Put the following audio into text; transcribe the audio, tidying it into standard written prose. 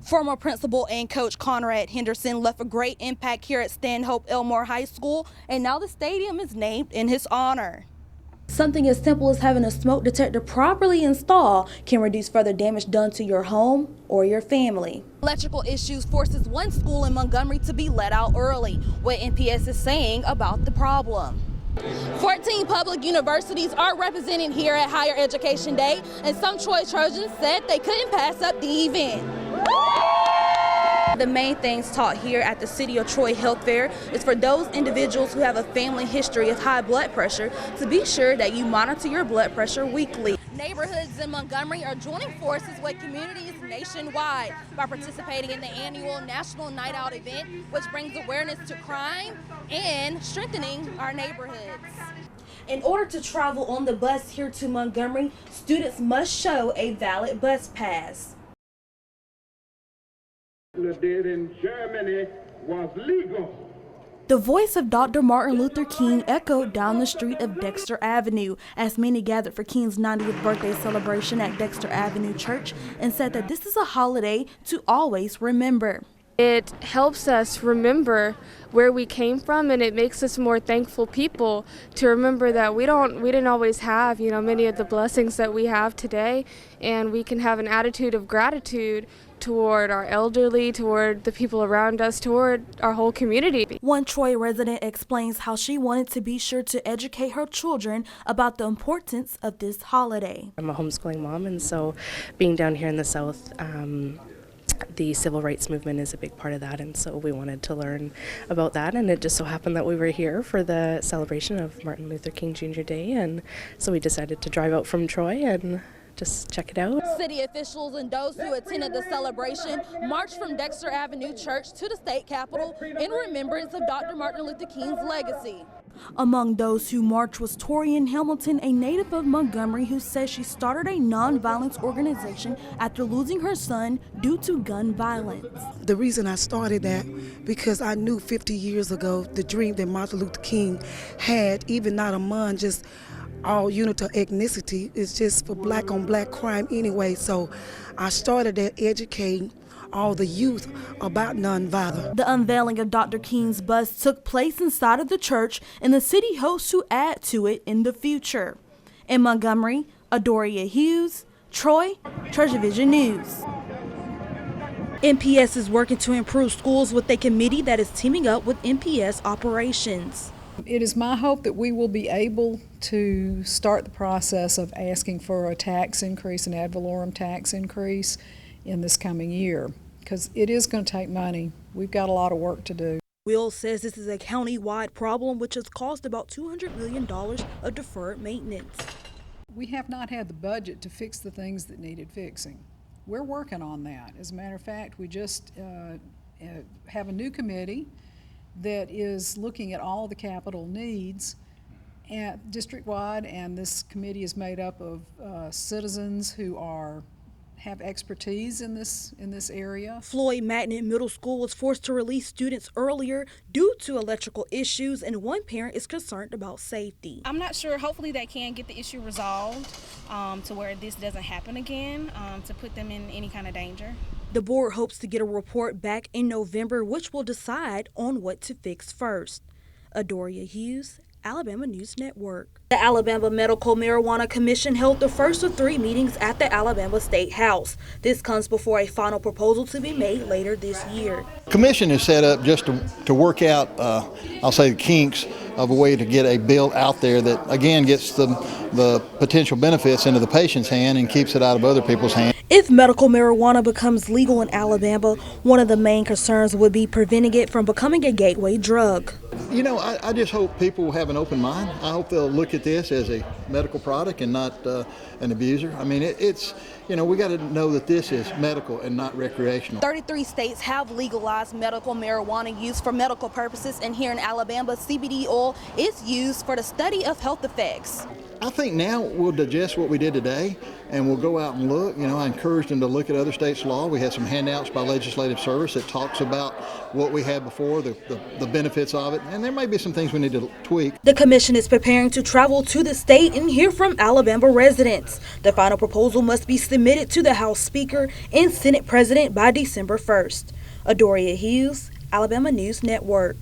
Former principal and coach Conrad Henderson left a great impact here at Stanhope Elmore High School, and now the stadium is named in his honor. Something as simple as having a smoke detector properly installed can reduce further damage done to your home or your family. Electrical issues forces one school in Montgomery to be let out early. What NPS is saying about the problem. 14 public universities are represented here at Higher Education Day, and some Troy Trojans said they couldn't pass up the event. The main things taught here at the City of Troy Health Fair is for those individuals who have a family history of high blood pressure to be sure that you monitor your blood pressure weekly. Neighborhoods in Montgomery are joining forces with communities nationwide by participating in the annual National Night Out event, which brings awareness to crime and strengthening our neighborhoods. In order to travel on the bus here to Montgomery, students must show a valid bus pass. Did in Germany was legal. The voice of Dr. Martin Luther King echoed down the street of Dexter Avenue as many gathered for King's 90th birthday celebration at Dexter Avenue Church and said that this is a holiday to always remember. It helps us remember where we came from, and it makes us more thankful people to remember that we didn't always have, many of the blessings that we have today, and we can have an attitude of gratitude toward our elderly, toward the people around us, toward our whole community. One Troy resident explains how she wanted to be sure to educate her children about the importance of this holiday. I'm a homeschooling mom, and so being down here in the South, the civil rights movement is a big part of that, and so we wanted to learn about that, and it just so happened that we were here for the celebration of Martin Luther King Jr. Day, and so we decided to drive out from Troy and just check it out. City officials and those who attended the celebration marched from Dexter Avenue Church to the state capitol in remembrance of Dr. Martin Luther King's legacy. Among those who marched was Torian Hamilton, a native of Montgomery, who says she started a nonviolence organization after losing her son due to gun violence. The reason I started that because I knew 50 years ago the dream that Martin Luther King had, even not among just all unit of ethnicity, is just for black on black crime anyway. So I started that educating all the youth about nonviolence. The unveiling of Dr. King's bus took place inside of the church, and the city hopes to add to it in the future. In Montgomery, Adoria Hughes, Troy, Treasure Vision News. NPS is working to improve schools with a committee that is teaming up with NPS operations. It is my hope that we will be able to start the process of asking for a tax increase, an ad valorem tax increase in this coming year, because it is going to take money. We've got a lot of work to do. Will says this is a county-wide problem which has caused about $200 million of deferred maintenance. We have not had the budget to fix the things that needed fixing. We're working on that. As a matter of fact, we just have a new committee that is looking at all the capital needs district-wide, and this committee is made up of citizens who have expertise in this area. Floyd Magnet Middle School was forced to release students earlier due to electrical issues, and one parent is concerned about safety. I'm not sure. Hopefully they can get the issue resolved to where this doesn't happen again, to put them in any kind of danger. The board hopes to get a report back in November, which will decide on what to fix first. Adoria Hughes, Alabama News Network. The Alabama Medical Marijuana Commission held the first of 3 meetings at the Alabama State House. This comes before a final proposal to be made later this year. The commission is set up just to work out, I'll say, the kinks of a way to get a bill out there that, again, gets the potential benefits into the patient's hand and keeps it out of other people's hands. If medical marijuana becomes legal in Alabama, one of the main concerns would be preventing it from becoming a gateway drug. You know, I just hope people have an open mind. I hope they'll look at this as a medical product and not an abuser. I mean, it's, we got to know that this is medical and not recreational. 33 states have legalized medical marijuana use for medical purposes, and here in Alabama, CBD oil is used for the study of health effects. I think now we'll digest what we did today, and we'll go out and look. You know, I encouraged them to look at other states' law. We had some handouts by Legislative Service that talks about what we had before, the benefits of it, and there may be some things we need to tweak. The commission is preparing to travel to the state and hear from Alabama residents. The final proposal must be submitted to the House Speaker and Senate President by December 1st. Adoria Hughes, Alabama News Network.